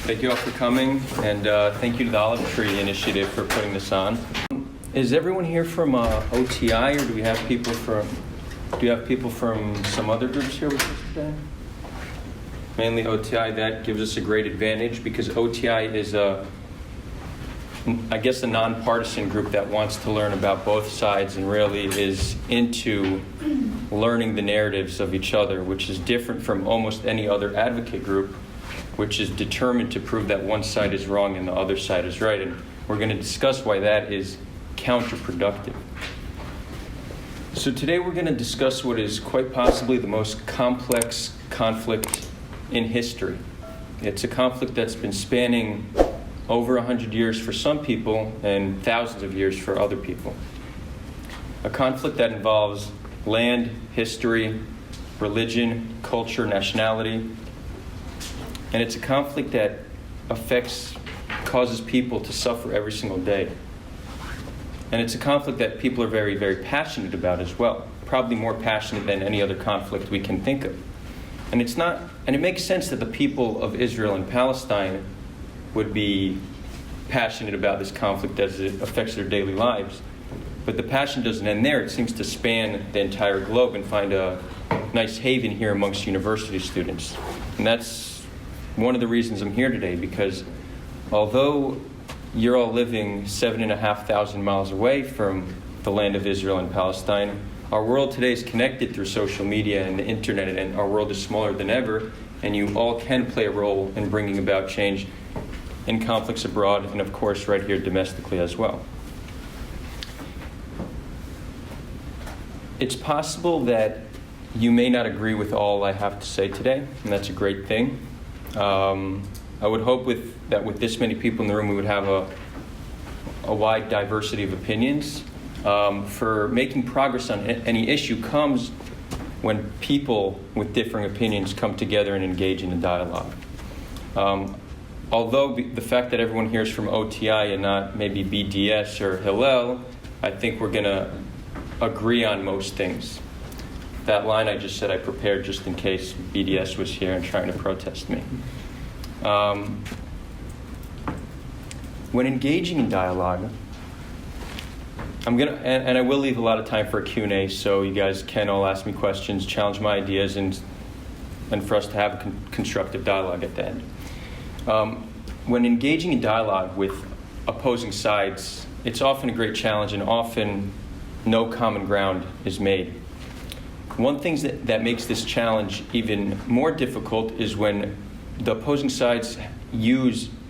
Thank you all for coming, and thank you to the Olive Tree Initiative for putting this on. Is everyone here from OTI, or do you have people from some other groups here with us today? Mainly OTI. That gives us a great advantage because OTI is a nonpartisan group that wants to learn about both sides and really is into learning the narratives of each other, which is different from almost any other advocate group, which is determined to prove that one side is wrong and the other side is right. And we're going to discuss why that is counterproductive. So today we're going to discuss what is quite possibly the most complex conflict in history. It's a conflict that's been spanning over 100 years for some people and thousands of years for other people. A conflict that involves land, history, religion, culture, nationality. And it's a conflict that causes people to suffer every single day. And it's a conflict that people are very, very passionate about as well. Probably more passionate than any other conflict we can think of. And it makes sense that the people of Israel and Palestine would be passionate about this conflict as it affects their daily lives. But the passion doesn't end there. It seems to span the entire globe and find a nice haven here amongst university students. And that's one of the reasons I'm here today, because although you're all living 7,500 miles away from the land of Israel and Palestine, our world today is connected through social media and the internet, and our world is smaller than ever, and you all can play a role in bringing about change in conflicts abroad and, of course, right here domestically as well. It's possible that you may not agree with all I have to say today, and that's a great thing. I would hope that with this many people in the room, we would have a wide diversity of opinions. For making progress on any issue comes when people with differing opinions come together and engage in a dialogue. Although the fact that everyone here is from OTI and not maybe BDS or Hillel, I think we're going to agree on most things. That line I just said I prepared just in case BDS was here and trying to protest me. When engaging in dialogue, I will leave a lot of time for a Q&A, so you guys can all ask me questions, challenge my ideas, and for us to have a constructive dialogue at the end. When engaging in dialogue with opposing sides, it's often a great challenge, and often no common ground is made. One thing that makes this challenge even more difficult is when the opposing sides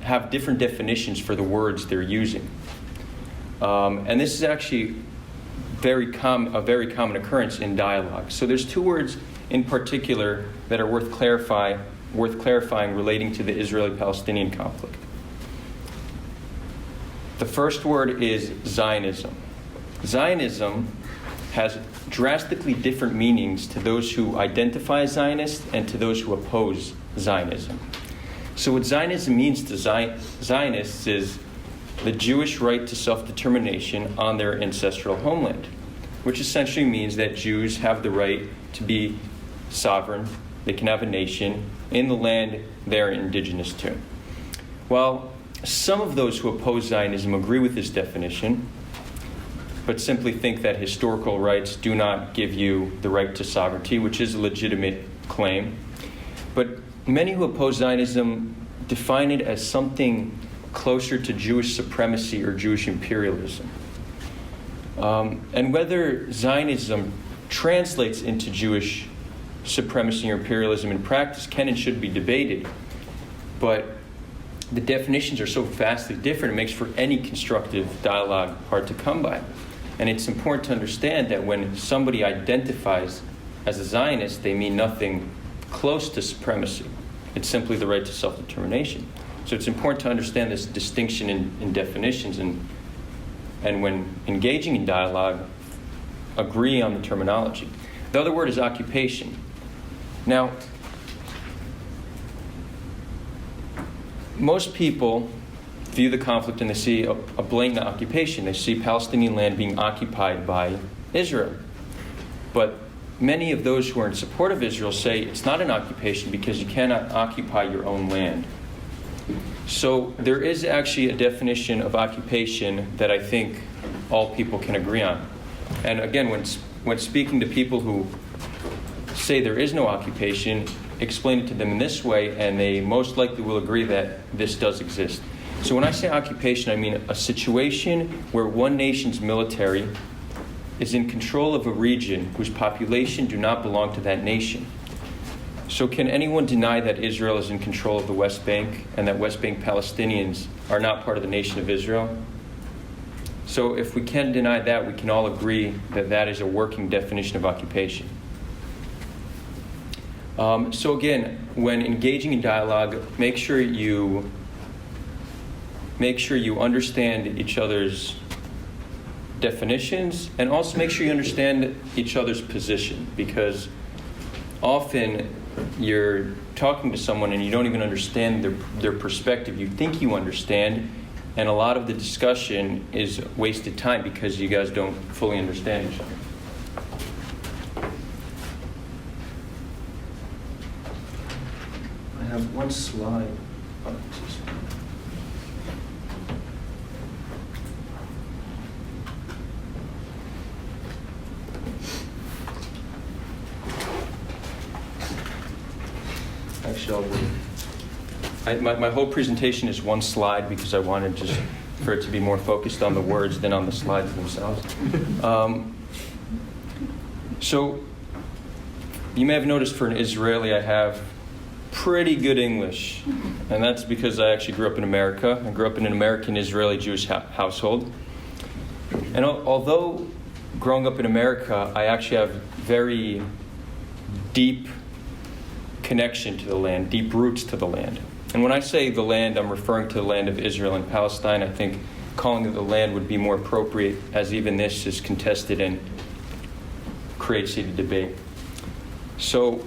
have different definitions for the words they're using. And this is actually a very common occurrence in dialogue. So there's two words in particular that are worth clarifying relating to the Israeli-Palestinian conflict. The first word is Zionism. Zionism has drastically different meanings to those who identify as Zionists and to those who oppose Zionism. So what Zionism means to Zionists is the Jewish right to self-determination on their ancestral homeland, which essentially means that Jews have the right to be sovereign, they can have a nation in the land they're indigenous to. While some of those who oppose Zionism agree with this definition, but simply think that historical rights do not give you the right to sovereignty, which is a legitimate claim. But many who oppose Zionism define it as something closer to Jewish supremacy or Jewish imperialism. And whether Zionism translates into Jewish supremacy or imperialism in practice can and should be debated. But the definitions are so vastly different, it makes for any constructive dialogue hard to come by. And it's important to understand that when somebody identifies as a Zionist, they mean nothing close to supremacy. It's simply the right to self-determination. So it's important to understand this distinction in definitions, and when engaging in dialogue, agree on the terminology. The other word is occupation. Now, most people view the conflict and they see a blatant occupation. They see Palestinian land being occupied by Israel. But many of those who are in support of Israel say it's not an occupation because you cannot occupy your own land. So there is actually a definition of occupation that I think all people can agree on. And again, when speaking to people who say there is no occupation, explain it to them in this way, and they most likely will agree that this does exist. So when I say occupation, I mean a situation where one nation's military is in control of a region whose population do not belong to that nation. So can anyone deny that Israel is in control of the West Bank and that West Bank Palestinians are not part of the nation of Israel? So if we can deny that, we can all agree that that is a working definition of occupation. So again, when engaging in dialogue, make sure you understand each other's definitions, and also make sure you understand each other's position, because often you're talking to someone and you don't even understand their perspective. You think you understand, and a lot of the discussion is wasted time because you guys don't fully understand each other. I have one slide. Actually, my whole presentation is one slide because I wanted just for it to be more focused on the words than on the slides themselves. So you may have noticed for an Israeli I have pretty good English, and that's because I actually grew up in America. I grew up in an American Israeli Jewish household. And although growing up in America, I actually have very deep connection to the land, deep roots to the land. And when I say the land, I'm referring to the land of Israel and Palestine. I think calling it the land would be more appropriate, as even this is contested and creates heated debate. So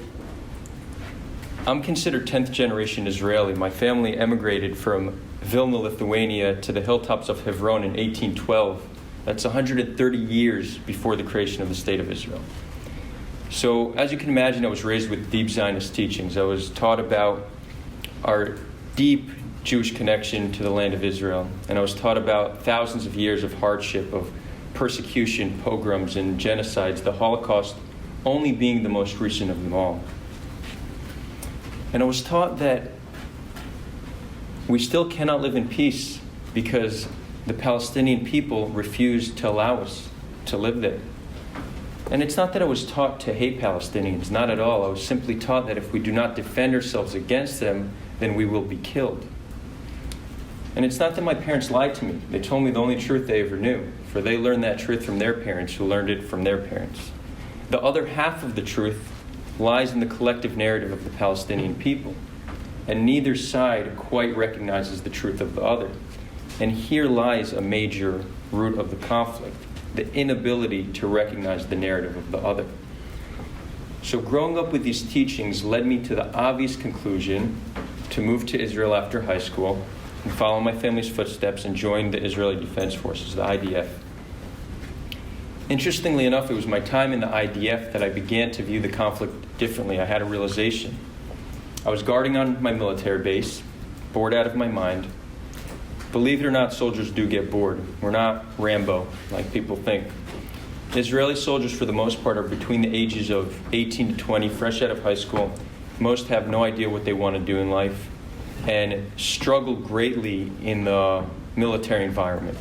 I'm considered 10th generation Israeli. My family emigrated from Vilna, Lithuania to the hilltops of Hebron in 1812. That's 130 years before the creation of the State of Israel. So, as you can imagine, I was raised with deep Zionist teachings. I was taught about our deep Jewish connection to the land of Israel. And I was taught about thousands of years of hardship, of persecution, pogroms, and genocides, the Holocaust only being the most recent of them all. And I was taught that we still cannot live in peace because the Palestinian people refused to allow us to live there. And it's not that I was taught to hate Palestinians, not at all. I was simply taught that if we do not defend ourselves against them, then we will be killed. And it's not that my parents lied to me. They told me the only truth they ever knew, for they learned that truth from their parents, who learned it from their parents. The other half of the truth lies in the collective narrative of the Palestinian people, and neither side quite recognizes the truth of the other. And here lies a major root of the conflict: the inability to recognize the narrative of the other. So growing up with these teachings led me to the obvious conclusion to move to Israel after high school and follow my family's footsteps and join the Israeli Defense Forces, the IDF. Interestingly enough, it was my time in the IDF that I began to view the conflict differently. I had a realization. I was guarding on my military base, bored out of my mind. Believe it or not, soldiers do get bored. We're not Rambo, like people think. Israeli soldiers, for the most part, are between the ages of 18 to 20, fresh out of high school. Most have no idea what they want to do in life and struggle greatly in the military environment.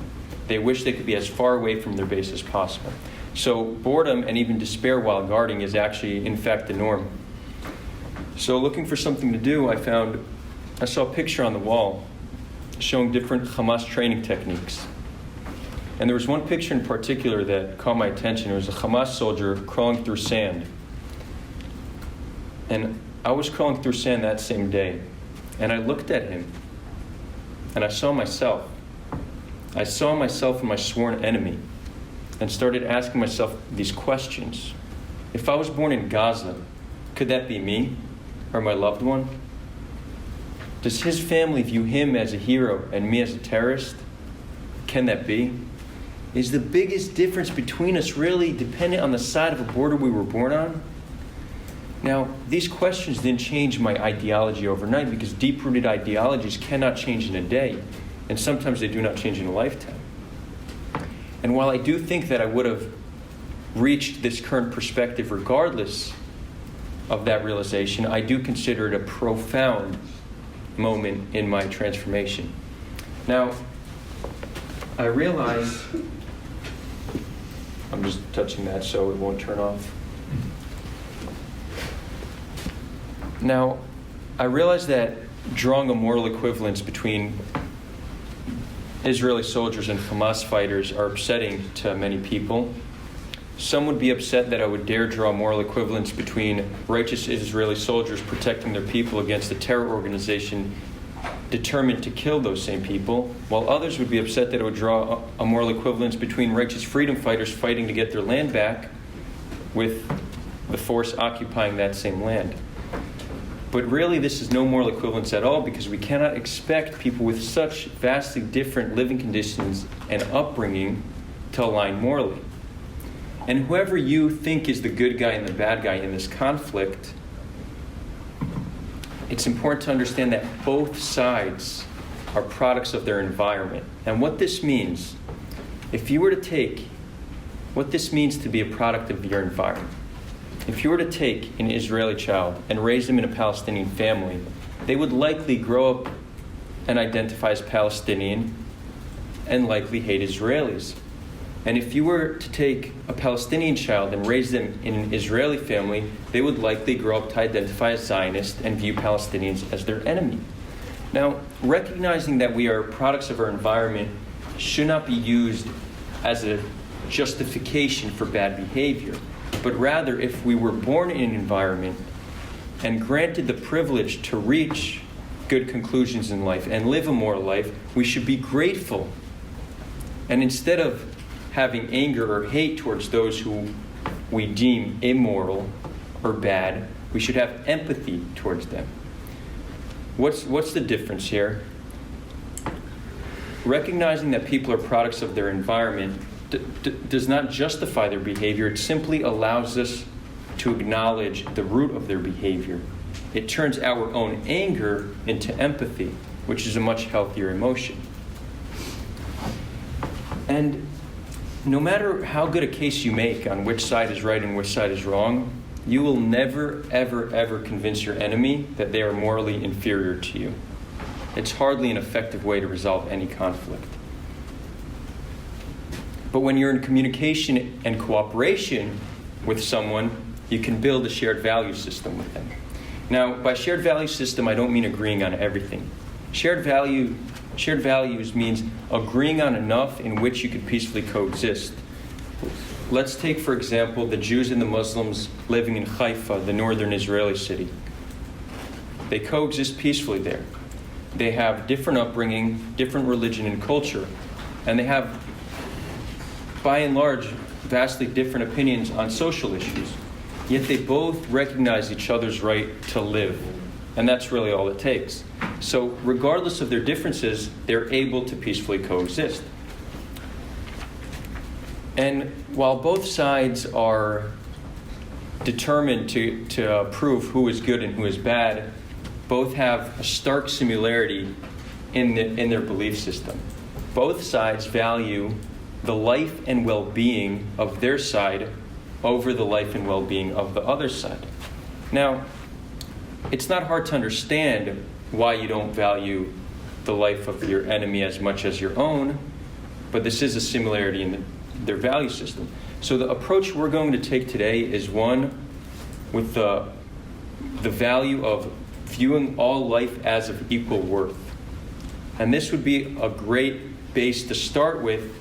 They wish they could be as far away from their base as possible. So boredom and even despair while guarding is actually, in fact, the norm. So looking for something to do, I saw a picture on the wall showing different Hamas training techniques. And there was one picture in particular that caught my attention. It was a Hamas soldier crawling through sand. And I was crawling through sand that same day. And I looked at him, and I saw myself. I saw myself in my sworn enemy, and started asking myself these questions. If I was born in Gaza, could that be me or my loved one? Does his family view him as a hero and me as a terrorist? Can that be? Is the biggest difference between us really dependent on the side of a border we were born on? Now, these questions didn't change my ideology overnight, because deep-rooted ideologies cannot change in a day, and sometimes they do not change in a lifetime. And while I do think that I would have reached this current perspective regardless of that realization, I do consider it a profound moment in my transformation. Now, I realize, I'm just touching that so it won't turn off. Now, I realize that drawing a moral equivalence between Israeli soldiers and Hamas fighters are upsetting to many people. Some would be upset that I would dare draw a moral equivalence between righteous Israeli soldiers protecting their people against a terror organization determined to kill those same people, while others would be upset that I would draw a moral equivalence between righteous freedom fighters fighting to get their land back with the force occupying that same land. But really, this is no moral equivalence at all, because we cannot expect people with such vastly different living conditions and upbringing to align morally. And whoever you think is the good guy and the bad guy in this conflict, it's important to understand that both sides are products of their environment. And what this means, if you were to take what this means to be a product of your environment, if you were to take an Israeli child and raise them in a Palestinian family, they would likely grow up and identify as Palestinian and likely hate Israelis. And if you were to take a Palestinian child and raise them in an Israeli family, they would likely grow up to identify as Zionist and view Palestinians as their enemy. Now, recognizing that we are products of our environment should not be used as a justification for bad behavior, but rather, if we were born in an environment and granted the privilege to reach good conclusions in life and live a moral life, we should be grateful. And instead of having anger or hate towards those who we deem immoral or bad, we should have empathy towards them. What's the difference here? Recognizing that people are products of their environment does not justify their behavior. It simply allows us to acknowledge the root of their behavior. It turns our own anger into empathy, which is a much healthier emotion. And no matter how good a case you make on which side is right and which side is wrong, you will never, ever, ever convince your enemy that they are morally inferior to you. It's hardly an effective way to resolve any conflict. But when you're in communication and cooperation with someone, you can build a shared value system with them. Now, by shared value system, I don't mean agreeing on everything. Shared values means agreeing on enough in which you could peacefully coexist. Let's take, for example, the Jews and the Muslims living in Haifa, the northern Israeli city. They coexist peacefully there. They have different upbringing, different religion and culture, and they have, by and large, vastly different opinions on social issues. Yet they both recognize each other's right to live, and that's really all it takes. So regardless of their differences, they're able to peacefully coexist. And while both sides are determined to prove who is good and who is bad, both have a stark similarity in their belief system. Both sides value the life and well-being of their side over the life and well-being of the other side. Now, it's not hard to understand why you don't value the life of your enemy as much as your own, but this is a similarity in their value system. So the approach we're going to take today is one with the value of viewing all life as of equal worth. And this would be a great base to start with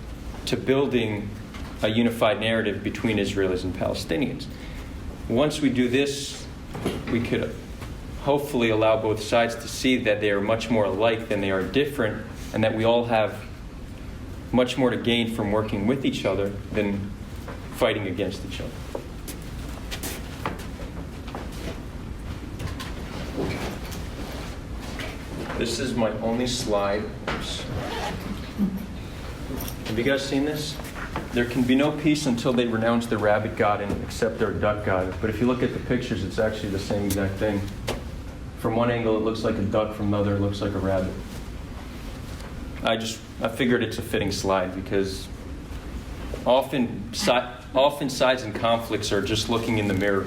to building a unified narrative between Israelis and Palestinians. Once we do this, we could hopefully allow both sides to see that they are much more alike than they are different, and that we all have much more to gain from working with each other than fighting against each other. This is my only slide. Oops. Have you guys seen this? there can be no peace until they renounce their rabbit god and accept their duck god. But if you look at the pictures, it's actually the same exact thing. From one angle, it looks like a duck. From the other, it looks like a rabbit. I figured it's a fitting slide because often sides in conflicts are just looking in the mirror.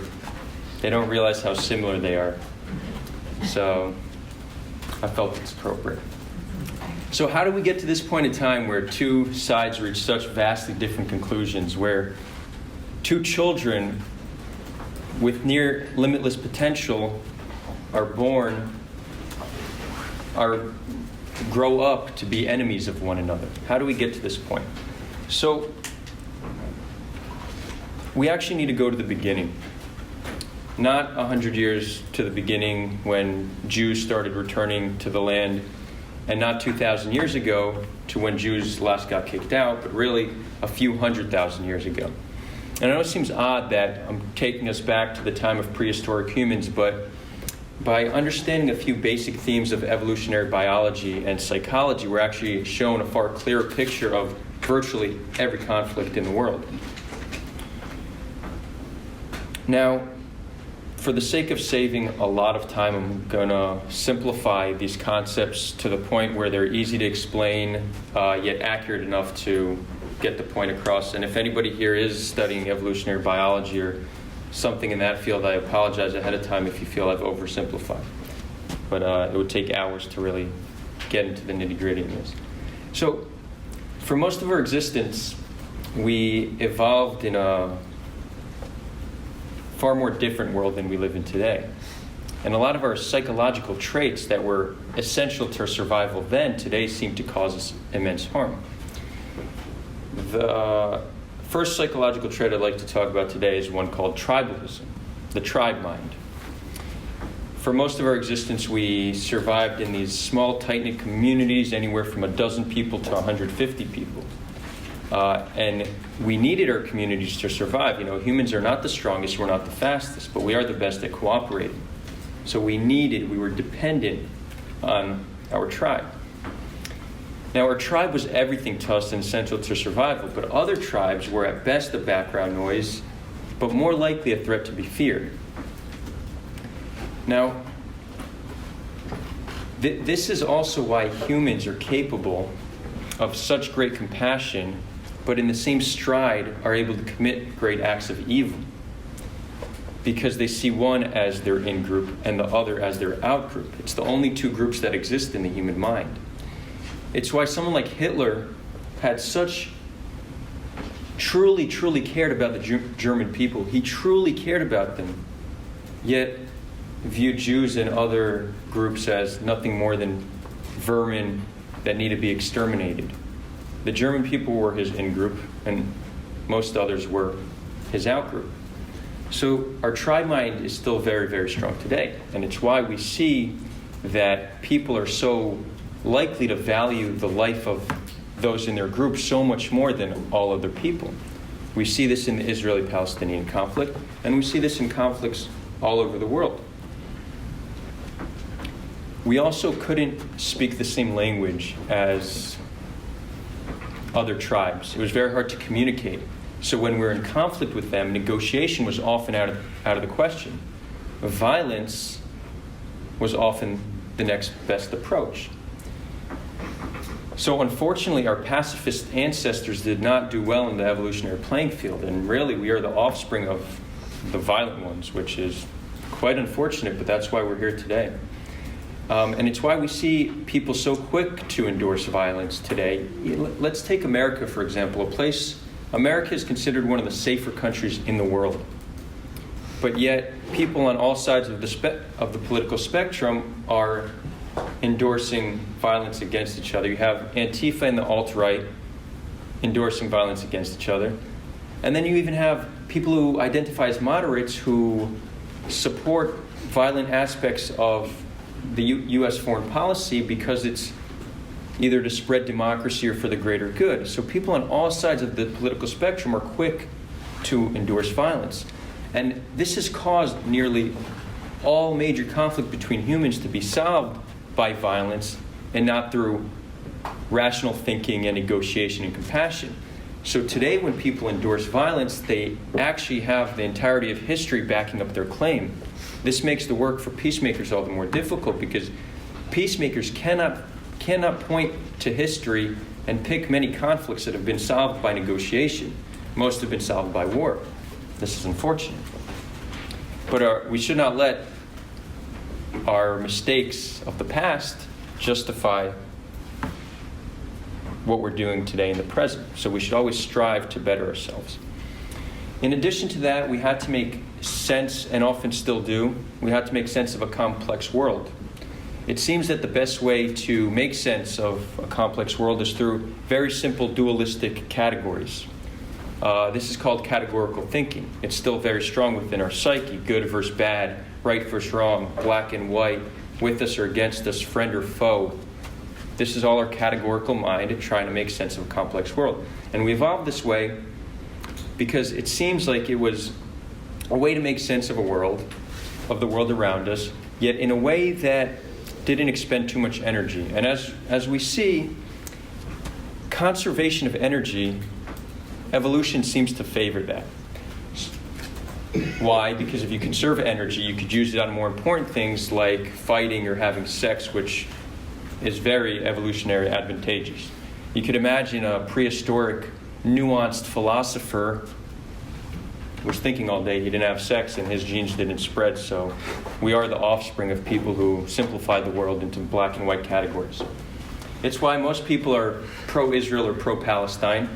They don't realize how similar they are. So I felt it's appropriate. So how do we get to this point in time where two sides reach such vastly different conclusions, where two children with near limitless potential grow up to be enemies of one another? How do we get to this point? So we actually need to go to the beginning. Not 100 years to the beginning when Jews started returning to the land, and not 2,000 years ago to when Jews last got kicked out, but really a few 100,000 years ago. And I know it seems odd that I'm taking us back to the time of prehistoric humans, but by understanding a few basic themes of evolutionary biology and psychology, we're actually shown a far clearer picture of virtually every conflict in the world. Now, for the sake of saving a lot of time, I'm going to simplify these concepts to the point where they're easy to explain, yet accurate enough to get the point across. And if anybody here is studying evolutionary biology or something in that field, I apologize ahead of time if you feel I've oversimplified. But it would take hours to really get into the nitty-gritty of this. So, for most of our existence, we evolved in a far more different world than we live in today. And a lot of our psychological traits that were essential to our survival then, today seem to cause us immense harm. The first psychological trait I'd like to talk about today is one called tribalism, the tribe mind. For most of our existence, we survived in these small, tight-knit communities, anywhere from a dozen people to 150 people. And we needed our communities to survive. You know, humans are not the strongest, we're not the fastest, but we are the best at cooperating. So we were dependent on our tribe. Now, our tribe was everything to us and essential to survival, but other tribes were at best a background noise, but more likely a threat to be feared. Now, this is also why humans are capable of such great compassion, but in the same stride are able to commit great acts of evil, because they see one as their in-group and the other as their out-group. It's the only two groups that exist in the human mind. It's why someone like Hitler had truly cared about the German people. He truly cared about them, yet viewed Jews and other groups as nothing more than vermin that need to be exterminated. The German people were his in-group, and most others were his out-group. So our tribe mind is still very, very strong today, and it's why we see that people are so likely to value the life of those in their group so much more than all other people. We see this in the Israeli-Palestinian conflict, and we see this in conflicts all over the world. We also couldn't speak the same language as other tribes. It was very hard to communicate. So when we were in conflict with them, negotiation was often out of the question. Violence was often the next best approach. So unfortunately, our pacifist ancestors did not do well in the evolutionary playing field, and really we are the offspring of the violent ones, which is quite unfortunate, but that's why we're here today. And it's why we see people so quick to endorse violence today. Let's take America, for example, America is considered one of the safer countries in the world. But yet, people on all sides of the political spectrum are endorsing violence against each other. You have Antifa and the alt-right endorsing violence against each other. And then you even have people who identify as moderates who support violent aspects of the U.S. foreign policy because it's either to spread democracy or for the greater good. So people on all sides of the political spectrum are quick to endorse violence. And this has caused nearly all major conflict between humans to be solved by violence and not through rational thinking and negotiation and compassion. So today when people endorse violence, they actually have the entirety of history backing up their claim. This makes the work for peacemakers all the more difficult because peacemakers cannot point to history and pick many conflicts that have been solved by negotiation. Most have been solved by war. This is unfortunate. But we should not let our mistakes of the past justify what we're doing today in the present. So we should always strive to better ourselves. In addition to that, we had to make sense, and often still do, we had to make sense of a complex world. It seems that the best way to make sense of a complex world is through very simple dualistic categories. This is called categorical thinking. It's still very strong within our psyche: good versus bad, right versus wrong, black and white, with us or against us, friend or foe. This is all our categorical mind trying to make sense of a complex world. And we evolved this way because it seems like it was a way to make sense of the world around us, yet in a way that didn't expend too much energy. And as we see, conservation of energy, evolution seems to favor that. Why? Because if you conserve energy, you could use it on more important things like fighting or having sex, which is very evolutionary advantageous. You could imagine a prehistoric, nuanced philosopher was thinking all day. He didn't have sex and his genes didn't spread, so we are the offspring of people who simplified the world into black and white categories. It's why most people are pro-Israel or pro-Palestine.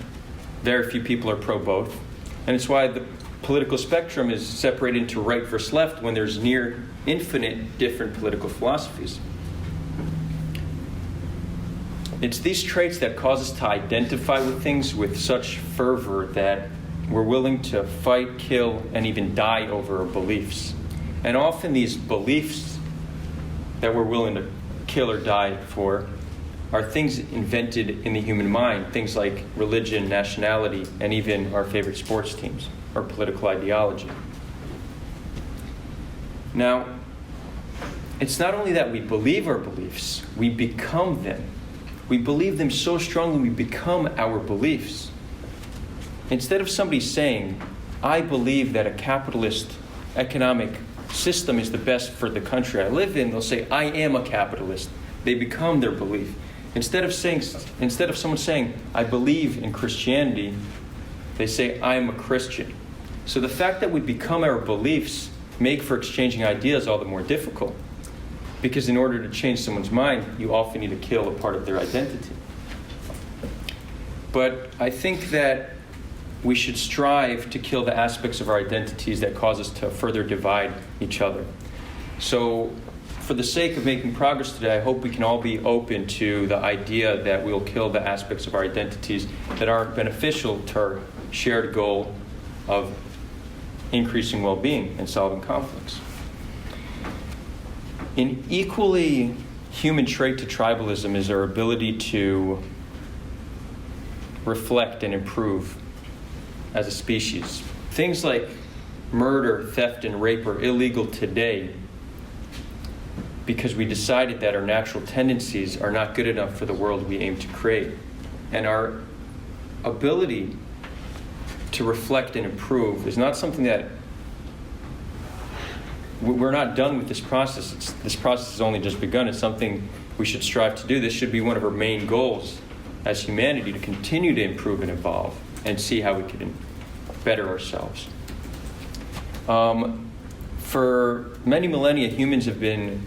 Very few people are pro-both. And it's why the political spectrum is separated into right versus left when there's near infinite different political philosophies. It's these traits that cause us to identify with things with such fervor that we're willing to fight, kill, and even die over our beliefs. And often these beliefs that we're willing to kill or die for are things invented in the human mind, things like religion, nationality, and even our favorite sports teams or political ideology. Now, it's not only that we believe our beliefs, we become them. We believe them so strongly we become our beliefs. Instead of somebody saying, I believe that a capitalist economic system is the best for the country I live in, they'll say, I am a capitalist. They become their belief. Instead of someone saying, I believe in Christianity, they say, I am a Christian. So the fact that we become our beliefs make for exchanging ideas all the more difficult. Because in order to change someone's mind, you often need to kill a part of their identity. But I think that we should strive to kill the aspects of our identities that cause us to further divide each other. So for the sake of making progress today, I hope we can all be open to the idea that we'll kill the aspects of our identities that aren't beneficial to our shared goal of increasing well-being and solving conflicts. An equally human trait to tribalism is our ability to reflect and improve as a species. Things like murder, theft, and rape are illegal today because we decided that our natural tendencies are not good enough for the world we aim to create. And our ability to reflect and improve is not something that we're not done with this process. This process has only just begun. It's something we should strive to do. This should be one of our main goals as humanity, to continue to improve and evolve and see how we can better ourselves. For many millennia, humans have been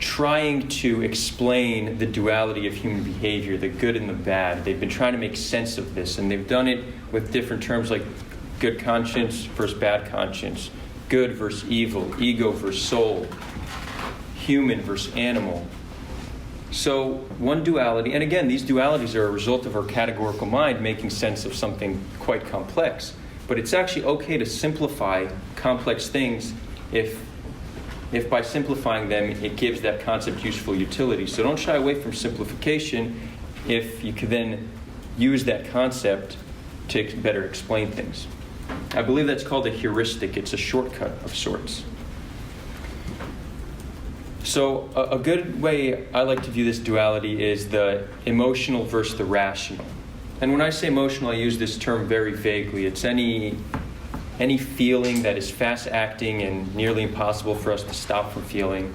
trying to explain the duality of human behavior, the good and the bad. They've been trying to make sense of this, and they've done it with different terms like good conscience versus bad conscience, good versus evil, ego versus soul, human versus animal. So one duality, and again, these dualities are a result of our categorical mind making sense of something quite complex. But it's actually okay to simplify complex things if by simplifying them, it gives that concept useful utility. So don't shy away from simplification if you can then use that concept to better explain things. I believe that's called a heuristic. It's a shortcut of sorts. So a good way I like to view this duality is the emotional versus the rational. And when I say emotional, I use this term very vaguely. It's any feeling that is fast-acting and nearly impossible for us to stop from feeling.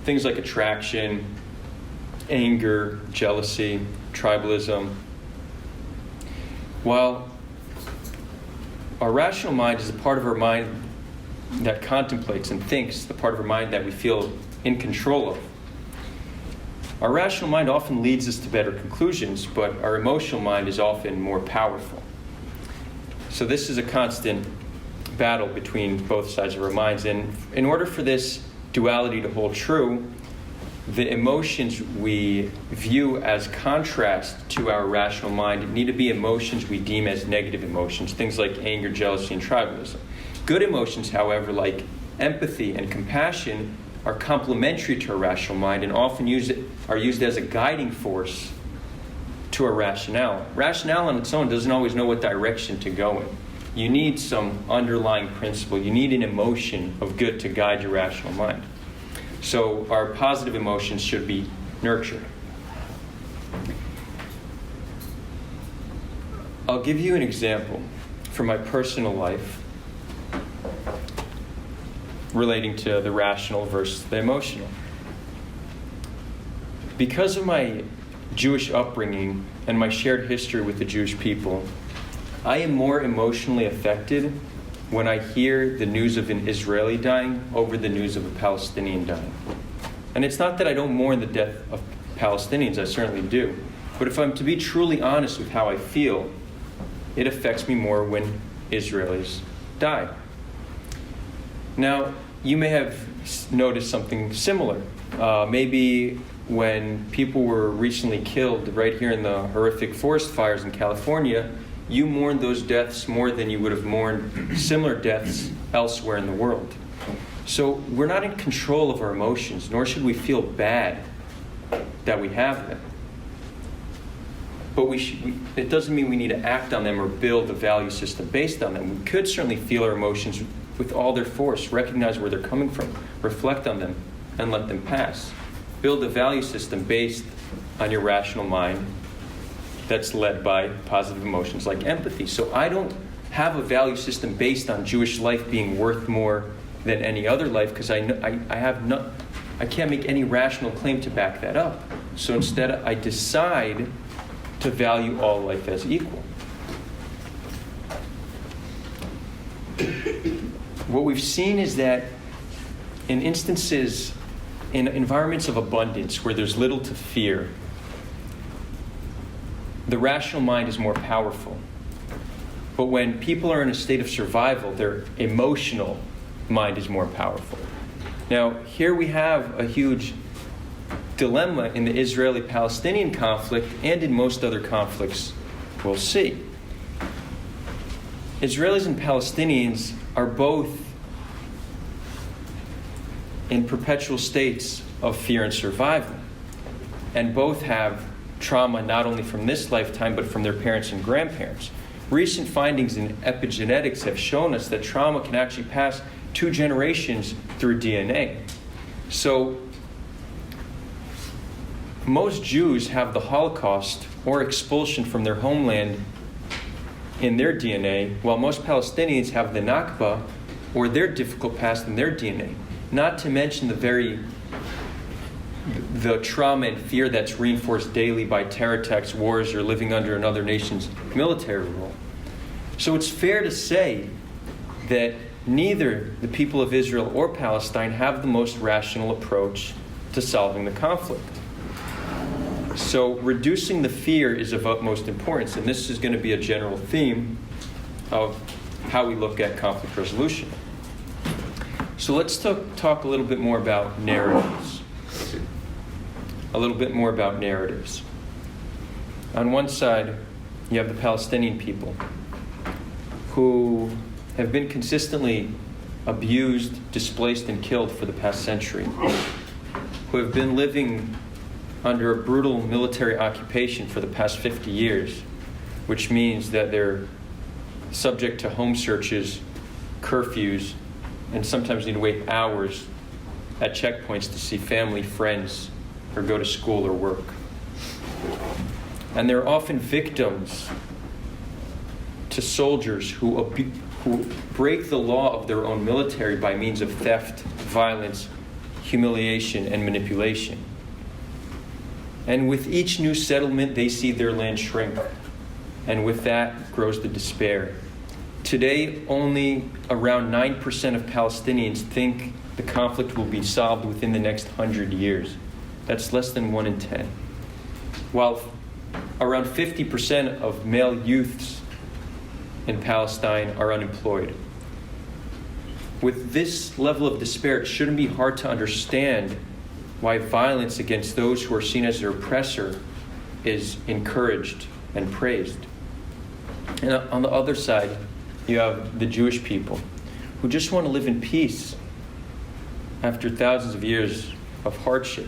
Things like attraction, anger, jealousy, tribalism. While our rational mind is the part of our mind that contemplates and thinks, the part of our mind that we feel in control of, our rational mind often leads us to better conclusions, but our emotional mind is often more powerful. So this is a constant battle between both sides of our minds. And in order for this duality to hold true, the emotions we view as contrast to our rational mind need to be emotions we deem as negative emotions, things like anger, jealousy, and tribalism. Good emotions, however, like empathy and compassion, are complementary to our rational mind and often are used as a guiding force to our rationale. Rationale on its own doesn't always know what direction to go in. You need some underlying principle. You need an emotion of good to guide your rational mind. So our positive emotions should be nurtured. I'll give you an example from my personal life relating to the rational versus the emotional. Because of my Jewish upbringing and my shared history with the Jewish people, I am more emotionally affected when I hear the news of an Israeli dying over the news of a Palestinian dying. And it's not that I don't mourn the death of Palestinians, I certainly do. But if I'm to be truly honest with how I feel, it affects me more when Israelis die. Now, you may have noticed something similar. Maybe when people were recently killed right here in the horrific forest fires in California, you mourned those deaths more than you would have mourned similar deaths elsewhere in the world. So we're not in control of our emotions, nor should we feel bad that we have them. But it doesn't mean we need to act on them or build a value system based on them. We could certainly feel our emotions with all their force, recognize where they're coming from, reflect on them, and let them pass. Build a value system based on your rational mind that's led by positive emotions like empathy. So I don't have a value system based on Jewish life being worth more than any other life because I can't make any rational claim to back that up. So instead, I decide to value all life as equal. What we've seen is that in instances, in environments of abundance where there's little to fear, the rational mind is more powerful. But when people are in a state of survival, their emotional mind is more powerful. Now, here we have a huge dilemma in the Israeli-Palestinian conflict and in most other conflicts we'll see. Israelis and Palestinians are both in perpetual states of fear and survival, and both have trauma not only from this lifetime but from their parents and grandparents. Recent findings in epigenetics have shown us that trauma can actually pass 2 generations through DNA. So most Jews have the Holocaust or expulsion from their homeland in their DNA, while most Palestinians have the Nakba or their difficult past in their DNA. Not to mention the trauma and fear that's reinforced daily by terror attacks, wars, or living under another nation's military rule. So it's fair to say that neither the people of Israel or Palestine have the most rational approach to solving the conflict. So reducing the fear is of utmost importance, and this is going to be a general theme of how we look at conflict resolution. So let's talk a little bit more about narratives. On one side, you have the Palestinian people who have been consistently abused, displaced, and killed for the past century, who have been living under a brutal military occupation for the past 50 years, which means that they're subject to home searches, curfews, and sometimes need to wait hours at checkpoints to see family, friends, or go to school or work. And they're often victims to soldiers who break the law of their own military by means of theft, violence, humiliation, and manipulation. And with each new settlement, they see their land shrink. And with that grows the despair. Today, only around 9% of Palestinians think the conflict will be solved within the next 100 years. That's less than 1 in 10. While around 50% of male youths in Palestine are unemployed. With this level of despair, it shouldn't be hard to understand why violence against those who are seen as their oppressor is encouraged and praised. And on the other side, you have the Jewish people who just want to live in peace after thousands of years of hardship,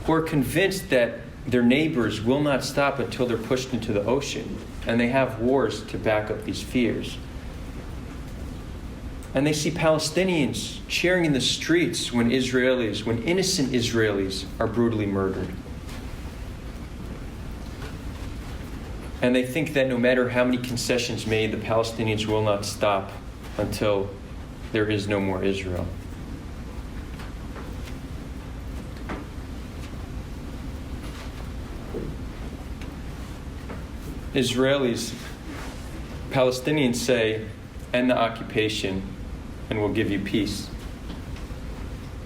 who are convinced that their neighbors will not stop until they're pushed into the ocean, and they have wars to back up these fears. And they see Palestinians cheering in the streets when innocent Israelis are brutally murdered. And they think that no matter how many concessions made, the Palestinians will not stop until there is no more Israel. Palestinians say, end the occupation and we'll give you peace.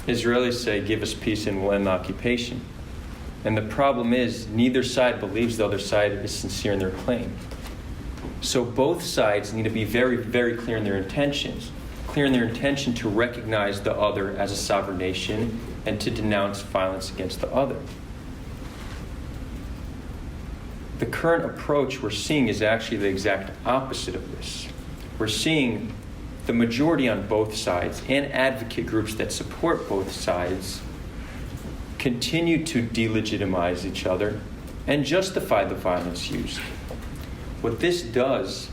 Israelis say, give us peace and we'll end the occupation. And the problem is, neither side believes the other side is sincere in their claim. So both sides need to be very, very clear in their intentions. Clear in their intention to recognize the other as a sovereign nation and to denounce violence against the other. The current approach we're seeing is actually the exact opposite of this. We're seeing the majority on both sides and advocate groups that support both sides continue to delegitimize each other and justify the violence used. What this does,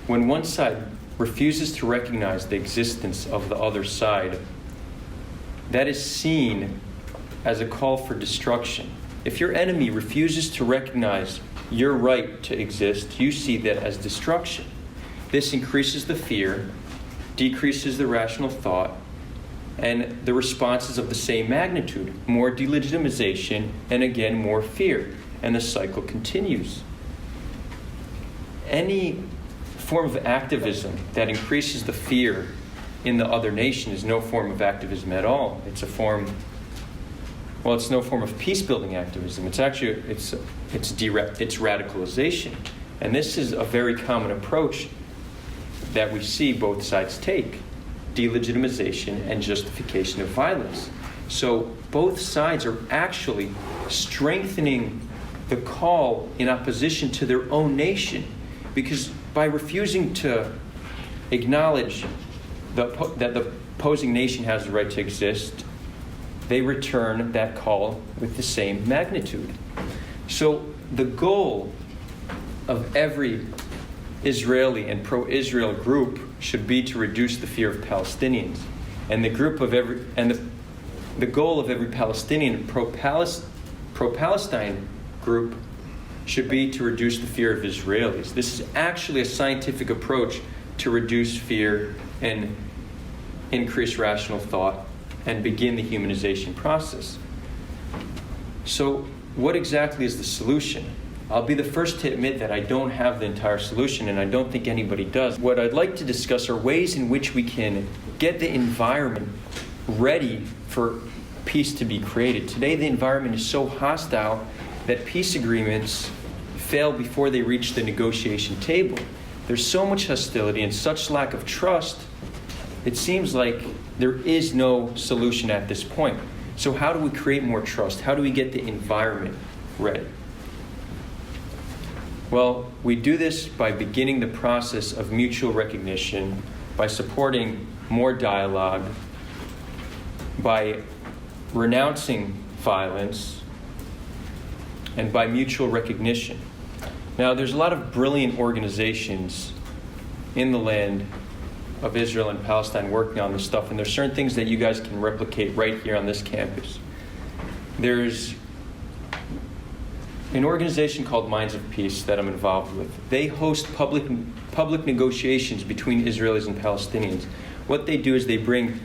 when one side refuses to recognize the existence of the other side, that is seen as a call for destruction. If your enemy refuses to recognize your right to exist, you see that as destruction. This increases the fear, decreases the rational thought, and the response is of the same magnitude. More delegitimization, and again, more fear. And the cycle continues. Any form of activism that increases the fear in the other nation is no form of activism at all. It's no form of peace-building activism. It's radicalization. And this is a very common approach that we see both sides take: delegitimization and justification of violence. So both sides are actually strengthening the call in opposition to their own nation, because by refusing to acknowledge that the opposing nation has the right to exist, they return that call with the same magnitude. So the goal of every Israeli and pro-Israel group should be to reduce the fear of Palestinians, and the goal of every Palestinian pro-Palestine group should be to reduce the fear of Israelis. This is actually a scientific approach to reduce fear and increase rational thought and begin the humanization process. So what exactly is the solution? I'll be the first to admit that I don't have the entire solution, and I don't think anybody does. What I'd like to discuss are ways in which we can get the environment ready for peace to be created. Today, the environment is so hostile that peace agreements fail before they reach the negotiation table. There's so much hostility and such lack of trust, it seems like there is no solution at this point. So how do we create more trust? How do we get the environment ready? Well, we do this by beginning the process of mutual recognition, by supporting more dialogue, by renouncing violence, and by mutual recognition. Now, there's a lot of brilliant organizations in the land of Israel and Palestine working on this stuff, and there's certain things that you guys can replicate right here on this campus. There's an organization called Minds of Peace that I'm involved with. They host public negotiations between Israelis and Palestinians. What they do is they bring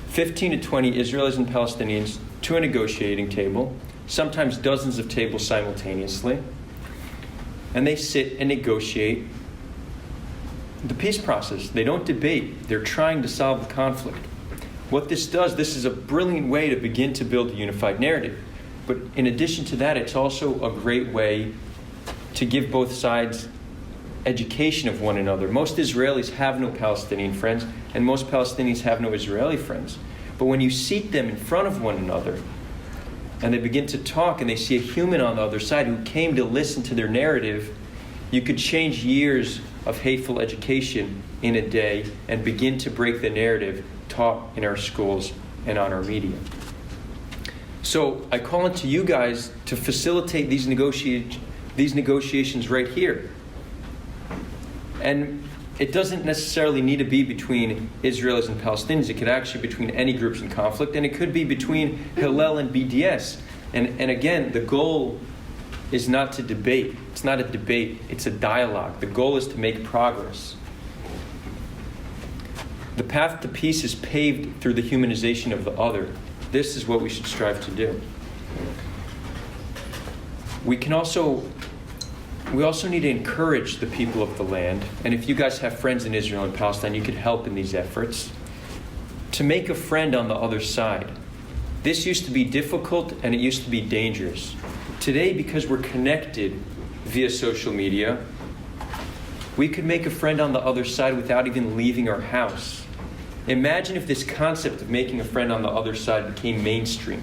15 to 20 Israelis and Palestinians to a negotiating table, sometimes dozens of tables simultaneously, and they sit and negotiate the peace process. They don't debate. They're trying to solve the conflict. What this does, this is a brilliant way to begin to build a unified narrative. But in addition to that, it's also a great way to give both sides education of one another. Most Israelis have no Palestinian friends, and most Palestinians have no Israeli friends. But when you seat them in front of one another, and they begin to talk, and they see a human on the other side who came to listen to their narrative, you could change years of hateful education in a day and begin to break the narrative taught in our schools and on our media. So I call on to you guys to facilitate these negotiations right here. And it doesn't necessarily need to be between Israelis and Palestinians. It could actually be between any groups in conflict, and it could be between Hillel and BDS. And again, the goal is not to debate. It's not a debate. It's a dialogue. The goal is to make progress. The path to peace is paved through the humanization of the other. This is what we should strive to do. We also need to encourage the people of the land, and if you guys have friends in Israel and Palestine, you could help in these efforts, to make a friend on the other side. This used to be difficult and it used to be dangerous. Today, because we're connected via social media, we could make a friend on the other side without even leaving our house. Imagine if this concept of making a friend on the other side became mainstream,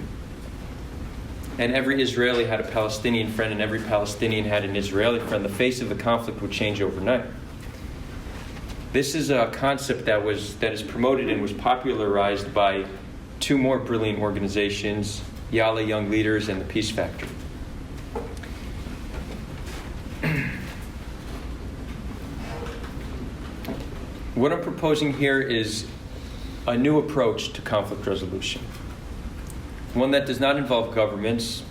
and every Israeli had a Palestinian friend and every Palestinian had an Israeli friend. The face of the conflict would change overnight. This is a concept that is promoted and was popularized by two more brilliant organizations, Yala Young Leaders and the Peace Factory. What I'm proposing here is a new approach to conflict resolution. One that does not involve governments,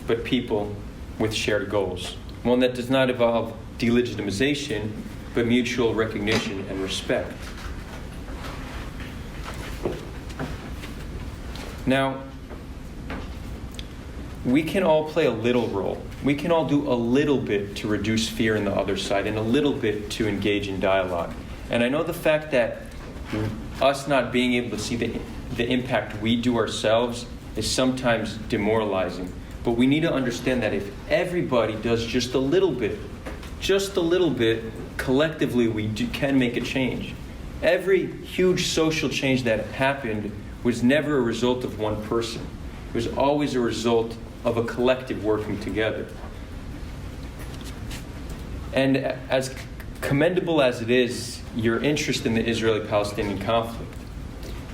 but people with shared goals. One that does not involve delegitimization, but mutual recognition and respect. Now, we can all play a little role. We can all do a little bit to reduce fear in the other side and a little bit to engage in dialogue. And I know the fact that us not being able to see the impact we do ourselves is sometimes demoralizing. But we need to understand that if everybody does just a little bit, collectively we can make a change. Every huge social change that happened was never a result of one person. It was always a result of a collective working together. And as commendable as it is, your interest in the Israeli-Palestinian conflict,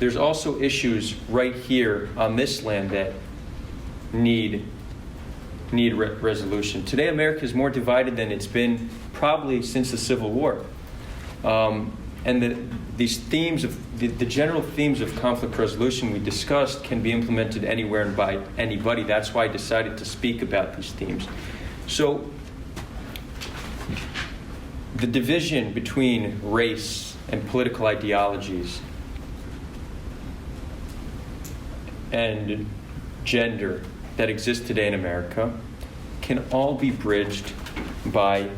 there's also issues right here on this land that need resolution. Today, America is more divided than it's been probably since the Civil War. And these themes the general themes of conflict resolution we discussed can be implemented anywhere and by anybody. That's why I decided to speak about these themes. So, the division between race and political ideologies and gender that exists today in America can all be bridged by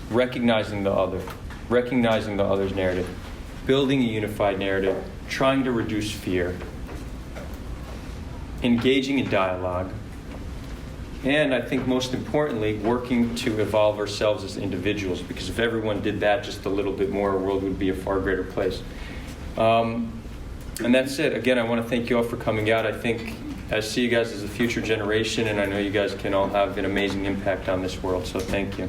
recognizing the other's narrative, building a unified narrative, trying to reduce fear, engaging in dialogue, and I think most importantly, working to evolve ourselves as individuals, because if everyone did that just a little bit more, our world would be a far greater place. And that's it. Again, I want to thank you all for coming out. I see you guys as a future generation, and I know you guys can all have an amazing impact on this world, so thank you.